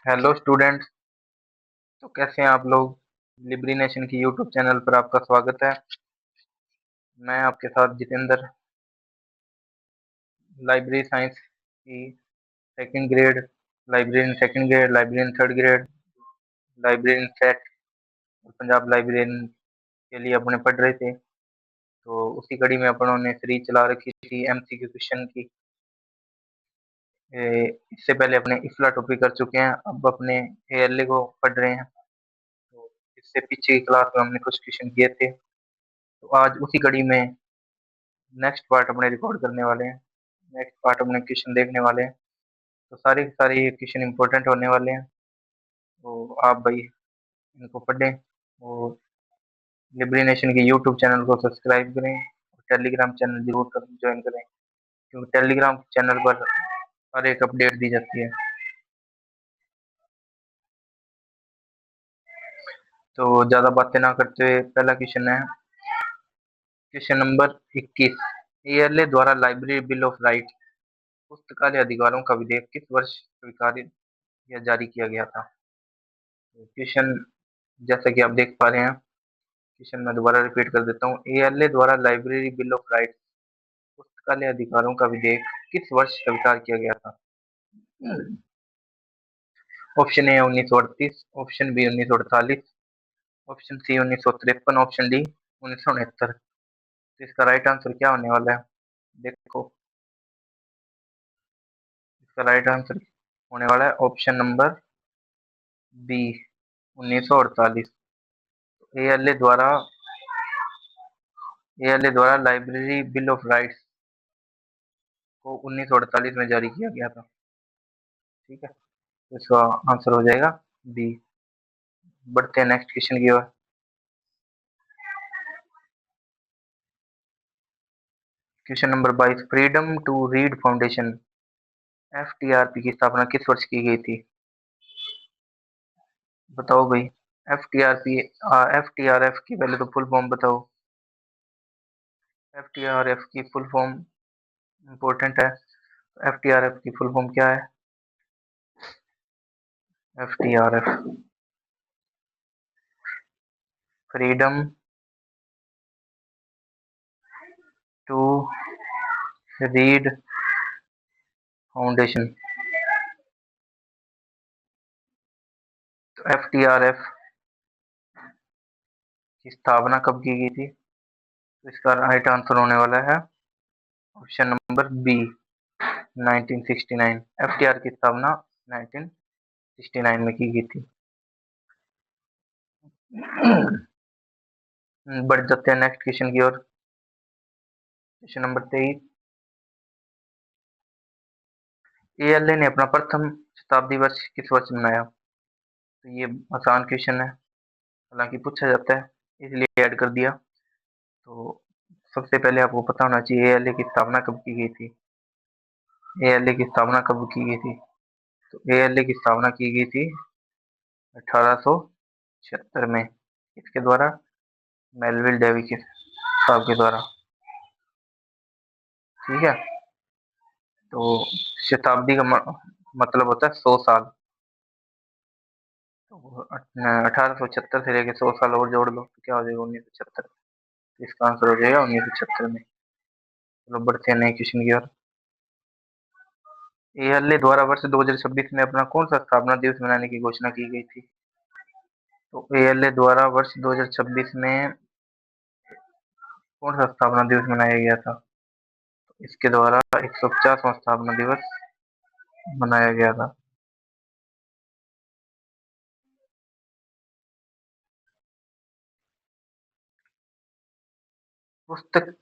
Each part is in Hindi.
Hello students. तो कैसे हैं आप लोग। लिबरी नेशन की यूट्यूब चैनल पर आपका स्वागत है। मैं आपके साथ जितेंद्र, लाइब्रेरी साइंस की second grade, librarian second grade, librarian third grade, librarian set और पंजाब लाइब्रेरियन के लिए अपने पढ़ रहे थे। तो उसी कड़ी में अपनों ने सीरीज चला रखी थी एमसीक्यू क्वेश्चन की। इससे पहले अपने इफ्ला टॉपिक कर चुके हैं, अब अपने एएलए को पढ़ रहे हैं। तो इससे पीछे की क्लास में हमने कुछ क्वेश्चन किए थे, तो आज उसी कड़ी में नेक्स्ट पार्ट अपने रिकॉर्ड करने वाले हैं। नेक्स्ट पार्ट अपने क्वेश्चन देखने वाले हैं। तो सारे के सारे क्वेश्चन इंपॉर्टेंट होने वाले हैं। तो आप भाई इनको पढ़ें और लिबरी नेशन के यूट्यूब चैनल को सब्सक्राइब करें और टेलीग्राम चैनल जरूर ज्वाइन करें, क्योंकि टेलीग्राम चैनल पर हर एक अपडेट दी जाती है। तो ज़्यादा बातें ना करते हुए पहला क्वेश्चन है, क्वेश्चन नंबर 21। एएलए द्वारा लाइब्रेरी बिल ऑफ राइट पुस्तकालय अधिकारों का विधेयक किस वर्ष स्वीकार्य या जारी किया गया था। क्वेश्चन जैसा कि आप देख पा रहे हैं, क्वेश्चन मैं दोबारा रिपीट कर देता हूँ। एएलए द्वारा लाइब्रेरी बिल ऑफ राइट्स पुस्तकालय अधिकारों का विधेयक किस वर्ष स्वीकार किया गया था। Option A 1938, option B 1948, option C 1953, option D 1969। तो इसका राइट आंसर क्या होने वाला है, देखो। इसका राइट आंसर होने वाला है ऑप्शन नंबर बी 1948। एएलए द्वारा लाइब्रेरी बिल ऑफ राइट्स को 1948 में जारी किया गया था। ठीक है, तो इसका आंसर हो जाएगा बी। बढ़ते हैं नेक्स्ट क्वेश्चन की ओर। Question number 22। Freedom to read foundation FTRP की स्थापना किस वर्ष की गई थी। बताओ भाई। एफटीआरपी एफटीआरएफ की पहले तो फुल फॉर्म बताओ। एफटीआरएफ की फुल फॉर्म इंपॉर्टेंट है। एफटीआरएफ की फुल फॉर्म क्या है। एफटीआरएफ फ्रीडम टू रीड फाउंडेशन। तो एफटीआरएफ की स्थापना कब की गई थी। तो इसका राइट आंसर होने वाला है ऑप्शन नंबर बी 1969। एफटीआर की स्थापना 1969 में की गई थी। बढ़ जाते हैं नेक्स्ट क्वेश्चन की ओर। Question number 23। एएलए ने अपना प्रथम शताब्दी वर्ष किस वर्ष मनाया। तो ये आसान क्वेश्चन है, हालांकि पूछा जाता है इसलिए ऐड कर दिया। तो सबसे पहले आपको पता होना चाहिए एएलए की स्थापना कब की गई थी। एएलए की स्थापना कब की गई थी। तो एएलए की स्थापना की गई थी 1876 में। इसके द्वारा मेलविल डेवी के साहब के द्वारा। ठीक है, तो शताब्दी का मतलब होता है 100 साल। तो 1876 से लेके 100 साल और जोड़ लो तो क्या हो जाएगा 1976। इसका आंसर हो जाएगा 1976 में। चलो बढ़ते हैं नए क्वेश्चन की ओर। एएलए द्वारा वर्ष 2026 में अपना कौन सा स्थापना दिवस मनाने की घोषणा की गई थी। तो एएलए द्वारा वर्ष 2026 में कौन सा स्थापना दिवस मनाया गया था। इसके द्वारा 150वां स्थापना दिवस मनाया गया था। पुस्तक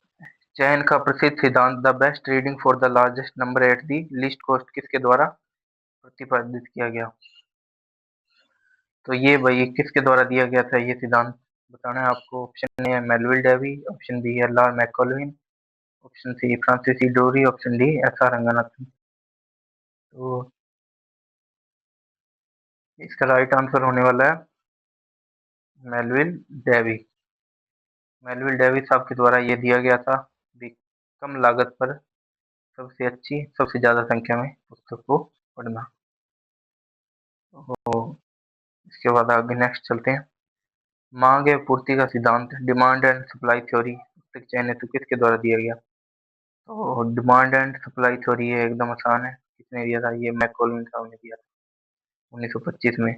चयन का प्रसिद्ध सिद्धांत the best reading for the largest number at the least cost किसके द्वारा प्रतिपादित किया गया। तो ये भाई किसके द्वारा दिया गया था ये सिद्धांत, बताना है आपको। ऑप्शन ए है मेलविल डेवी, ऑप्शन बी है लॉर्ड मैकॉलविन, ऑप्शन सी फ्रांसिस ई डोरी, option D S R Ranganathan. तो इसका राइट आंसर होने वाला है मेलविल डेवी। मेलविल डेवी साहब के द्वारा ये दिया गया था भी कम लागत पर सबसे अच्छी सबसे ज्यादा संख्या में पुस्तक को पढ़ना। तो इसके बाद आगे नेक्स्ट चलते हैं। मांग एवं पूर्ति का सिद्धांत, डिमांड एंड सप्लाई थ्योरी, पुस्तक चयन हेतु किसके द्वारा दिया गया? तो डिमांड एंड सप्लाई थ्योरी ये एकदम आसान है। किसने दिया था? ये मैकॉलम साहब ने दिया था 1925 में।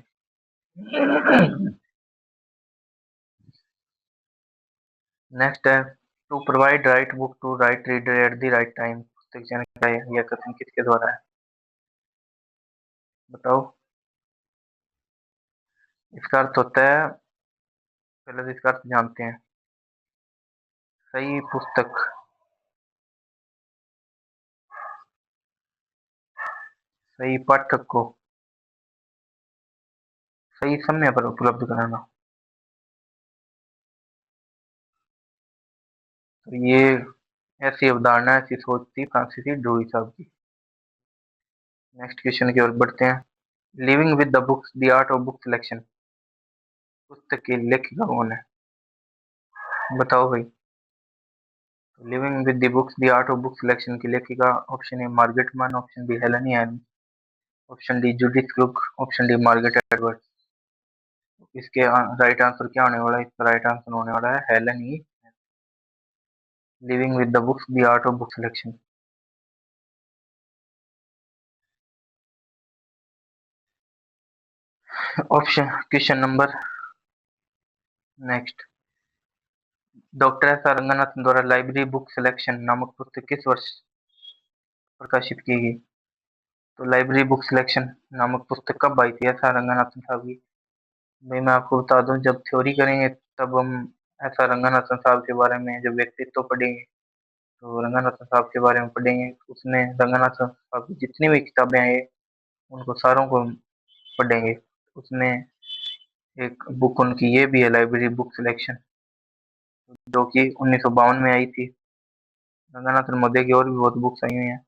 नेक्स्ट है, to provide right book to right reader at the right time, पुस्तक चयन का यह कथन किसके द्वारा है? बताओ। इसका अर्थ होता है, पहले तो इसका अर्थ जानते हैं। सही पुस्तक सही पाठक को सही समय पर उपलब्ध कराना। तो ये ऐसी अवधारणा, ऐसी सोच थी फ्रांसीसी ड्रूई साहब की। नेक्स्ट क्वेश्चन की ओर बढ़ते हैं। Living with the books, the art of book selection, पुस्तक की लेखिका कौन है? बताओ भाई। Living with the books, the art of book selection की लेखिका option A Margaret Mann, option B Helen Haines, option D Judith Krug, option D Margaret Edwards. इसके राइट आंसर क्या होने वाला है? इसका राइट आंसर होने वाला है Helen he. Living with the books, the art of book selection. Option question number next. Doctor S R Ranganathan द्वारा लाइब्रेरी बुक सिलेक्शन नामक पुस्तक किस वर्ष प्रकाशित की गई? तो लाइब्रेरी बुक सिलेक्शन नामक पुस्तक कब आई थी एस आर रंगनाथन साहब की? भाई मैं आपको बता दूं, जब थ्योरी करेंगे तब हम एस आर रंगनाथन साहब के बारे में जब व्यक्तित्व पढ़ेंगे तो रंगनाथन साहब के बारे में पढ़ेंगे। उसमें रंगनाथन साहब की जितनी भी किताबें हैं उनको सारों को पढ़ेंगे। उसमें एक बुक उनकी ये भी है, लाइब्रेरी बुक सिलेक्शन, जो कि 1952 में आई थी। रंगनाथन महोदय की और भी बहुत बुक्स आई हुई हैं,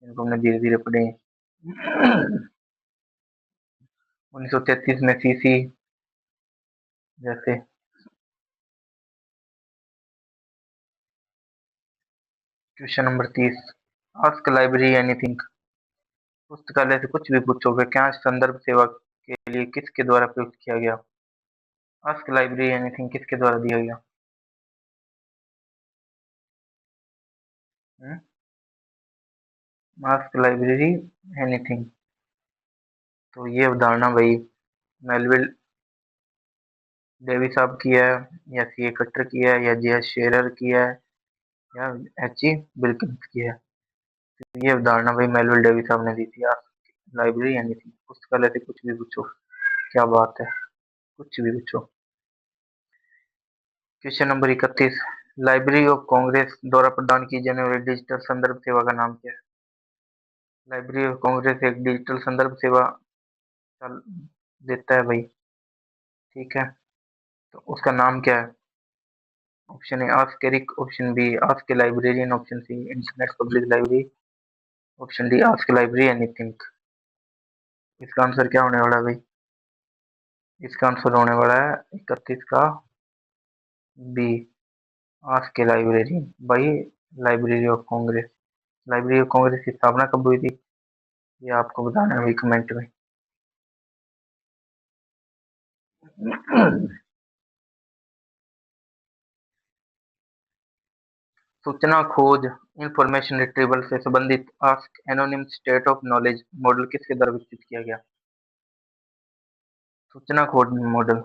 इनको हमने धीरे धीरे पढ़ेंगे। 1933 में सीसी जैसे। Question number 30, ask library anything, पुस्तकालय से कुछ भी पूछो वाक्यांश संदर्भ सेवा के लिए किसके द्वारा प्रयुक्त किया गया? आस्क लाइब्रेरी एनीथिंग किसके द्वारा दिया गया? Ask library anything. तो ये अवधारणा भाई मेलविल डेवी साहब की है, या सी ए कट्टर की है, या जे एस शेरर की है, या एच ई बिल्किंस की है? तो ये अवधारणा भाई मेलविल डेवी साहब ने दी थी। आस्क लाइब्रेरी एनीथिंग, पुस्तकालय से कुछ भी पूछो। क्या बात है, कुछ भी पूछो। Question number 31, library of Congress द्वारा प्रदान की जाने वाली डिजिटल संदर्भ सेवा का नाम क्या है? लाइब्रेरी ऑफ कांग्रेस एक डिजिटल संदर्भ सेवा देता है भाई, ठीक है। तो उसका नाम क्या है? Option A ask Eric, option B ask a librarian, option C internet public library, option D ask library anything. इसका आंसर क्या होने वाला है भाई? इसका आंसर होने वाला है 31 का बी, आस्क ए लाइब्रेरी भाई। Library of Congress, library of Congress की स्थापना कब हुई थी ये आपको बताना है भाई कमेंट में। सूचना खोज इंफॉर्मेशन रिट्रीवल से संबंधित आस्क एनोनिम स्टेट ऑफ नॉलेज मॉडल किसके द्वारा विकसित किया गया? सूचना खोज मॉडल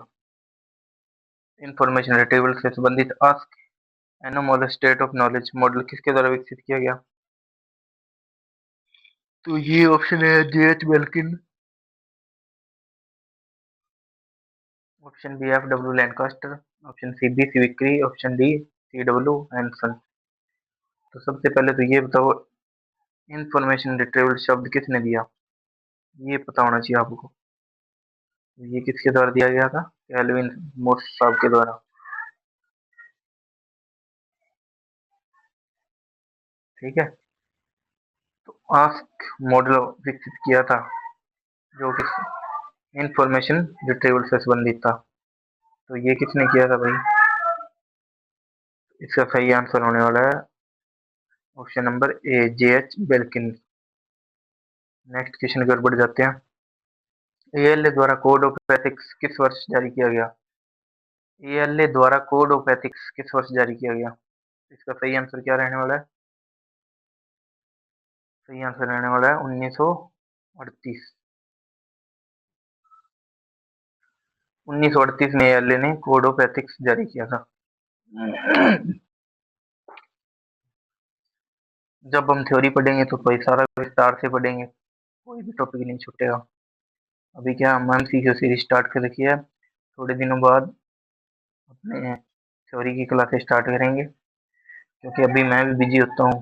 इंफॉर्मेशन रिट्रीवल से संबंधित ask anomalous state of knowledge model किसके द्वारा विकसित किया गया? तो ये ऑप्शन है J H Belkin, option B F W Lancaster, option C B C Vickery, option D C W Anderson. तो सबसे पहले तो ये बताओ, इंफॉर्मेशन रिट्रीवल शब्द किसने दिया? ये पता होना चाहिए आपको। ये किसके द्वारा दिया गया था? एल्विन मोर्स साहब के द्वारा, ठीक है। तो आस्क मॉडल विकसित किया था जो कि इंफॉर्मेशन रिट्रीवल से संबंधित था। तो ये किसने किया था भाई? इसका सही आंसर होने वाला है option number A J H Belkin. Next question की ओर बढ़ जाते हैं। एएलए द्वारा कोड ऑफ एथिक्स किस वर्ष जारी किया गया? एएलए द्वारा कोड ऑफ एथिक्स किस वर्ष जारी किया गया? इसका सही आंसर क्या रहने वाला है? सही आंसर रहने वाला है 1938। 1938 में एएलए ने कोड ऑफ एथिक्स जारी किया था। जब हम थ्योरी पढ़ेंगे तो कोई सारा विस्तार से पढ़ेंगे, कोई भी टॉपिक नहीं छूटेगा। अभी क्या हम एमसीक्यू सीरीज स्टार्ट कर रखी है, थोड़े दिनों बाद अपने थ्योरी की क्लासेस स्टार्ट करेंगे, क्योंकि अभी मैं भी बिजी होता हूँ।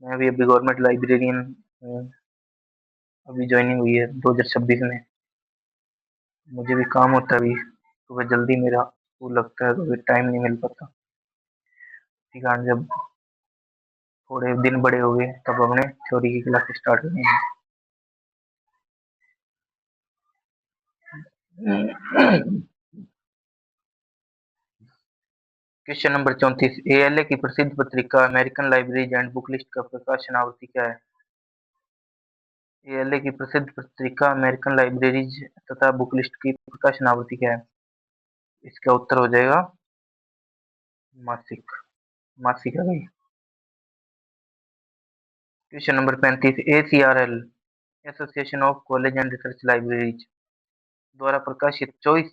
मैं भी अभी गवर्नमेंट लाइब्रेरियन हूँ, अभी ज्वाइनिंग हुई है 2026 में। मुझे भी काम होता है, अभी सुबह जल्दी मेरा स्कूल लगता है तो फिर टाइम नहीं मिल पाता। इसी कारण जब थोड़े दिन बड़े हो गए तब हमने थ्योरी की क्लासेस स्टार्ट करेंगे। क्वेश्चन नंबर 34, एएलए की प्रसिद्ध पत्रिका American libraries and book list का प्रकाशन आवृत्ति क्या है? एएलए की प्रसिद्ध पत्रिका अमेरिकन लाइब्रेरीज तथा बुक लिस्ट की प्रकाशन आवृत्ति क्या है? इसका उत्तर हो जाएगा मासिक। मासिक है भाई। Question number 35, ACRL association of college and research libraries द्वारा प्रकाशित choice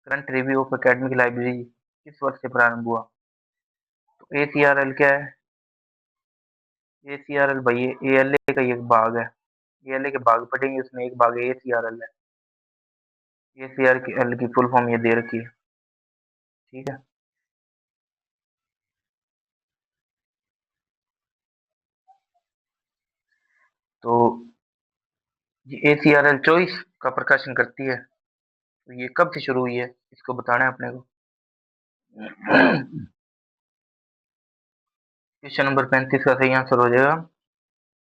current review of academic library किस वर्ष से प्रारंभ हुआ? तो एसीआरएल क्या है? एसीआरएल भाई एएलए का एक भाग है। एएलए के भाग पढ़ेंगे, उसमें एक भाग एसीआरएल है। एसीआरएल की फुल फॉर्म ये दे रखी है, ठीक है। तो ये एसीआरएल चॉइस का प्रकाशन करती है, तो ये कब से शुरू हुई है इसको बताना है अपने को। क्वेश्चन नंबर 35 का सही आंसर हो जाएगा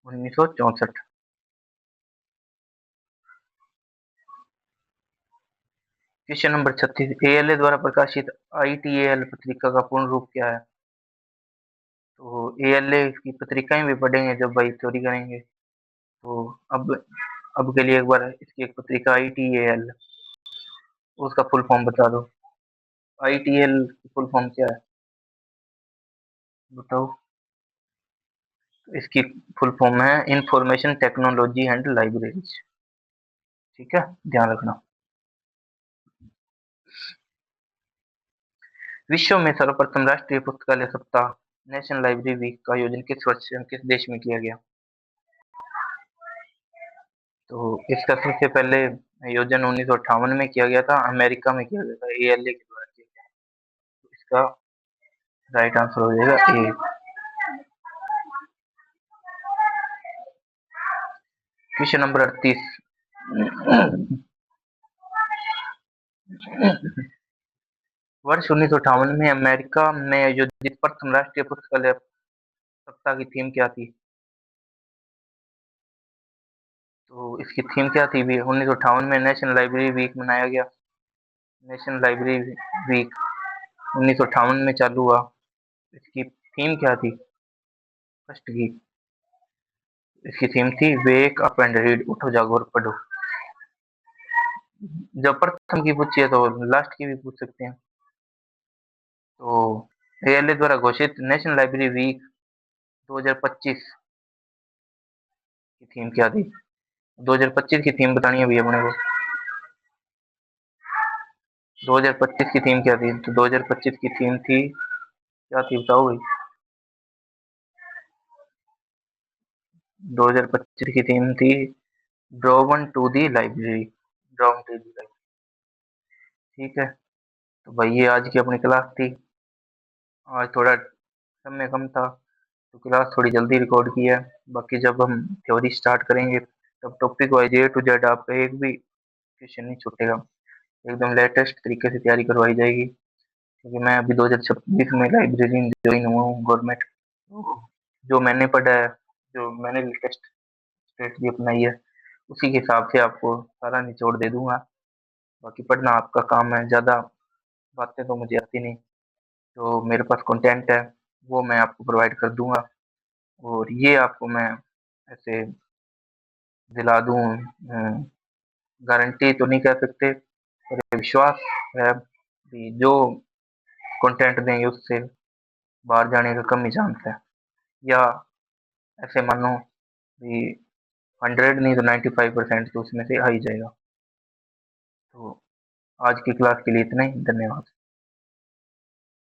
1964। क्वेश्चन नंबर 36, एएलए द्वारा प्रकाशित आईटीएल पत्रिका का पूर्ण रूप क्या है? तो एएलए की पत्रिकाएं भी पढ़ेंगे जब भाई थ्योरी करेंगे। तो अब के लिए एक बार इसकी एक पत्रिका आईटीएल, उसका फुल फॉर्म बता दो। आईटीएल की फुल फॉर्म क्या है बताओ? इसकी फुल फॉर्म है इंफॉर्मेशन टेक्नोलॉजी एंड लाइब्रेरीज, ठीक है, ध्यान रखना। विश्व में सर्वप्रथम राष्ट्रीय पुस्तकालय सप्ताह नेशनल लाइब्रेरी वीक का आयोजन किस वर्ष किस देश में किया गया? तो इसका सबसे पहले आयोजन 1958 में किया गया था, अमेरिका में किया गया था, एएलए के द्वारा किया गया। तो इसका राइट आंसर हो जाएगा ए। क्वेश्चन नंबर 38, वर्ष 1958 में अमेरिका में आयोजित प्रथम राष्ट्रीय पुस्तकालय सप्ताह की थीम क्या थी? तो इसकी थीम क्या थी भी? 1958 में नेशनल लाइब्रेरी वीक मनाया गया। नेशनल लाइब्रेरी वीक 1958 में चालू हुआ। इसकी थीम क्या थी फर्स्ट की? इसकी थीम थी वेक अप एंड रीड, उठो जागो और पढ़ो। जब प्रथम की पूछी है तो लास्ट की भी पूछ सकते हैं। तो एएलए द्वारा घोषित नेशनल लाइब्रेरी वीक 2025 की थीम क्या थी? 2025 की थीम बतानी है भैया अपने को। 2025 की थीम क्या थी? तो 2025 की थीम थी, क्या थी बताओ भाई? 2025 की थीम थी drawn to the library. Drawn to the library, ठीक है। तो भाई ये आज की अपनी क्लास थी। आज थोड़ा समय कम था तो क्लास थोड़ी जल्दी रिकॉर्ड की है। बाकी जब हम थ्योरी स्टार्ट करेंगे तब topic wise A to Z आपका एक भी क्वेश्चन नहीं छूटेगा। एकदम लेटेस्ट तरीके से तैयारी करवाई जाएगी, क्योंकि मैं अभी 2026 में लाइब्रेरी ज्वाइन हुआ हूँ गवर्नमेंट। जो मैंने पढ़ा है, जो मैंने लेटेस्ट स्ट्रेटजी अपनाई है, उसी के हिसाब से आपको सारा निचोड़ दे दूंगा। बाकी पढ़ना आपका काम है, ज़्यादा बातें तो मुझे आती नहीं। जो मेरे पास कंटेंट है वो मैं आपको प्रोवाइड कर दूंगा, और ये आपको मैं ऐसे दिला दूँ गारंटी तो नहीं कह सकते, पर विश्वास है कि जो कंटेंट देंगे उससे बाहर जाने का कम ही चांस है, या ऐसे मानो कि 100 नहीं तो 95% तो उसमें से आ ही जाएगा। तो आज की क्लास के लिए इतना ही, धन्यवाद।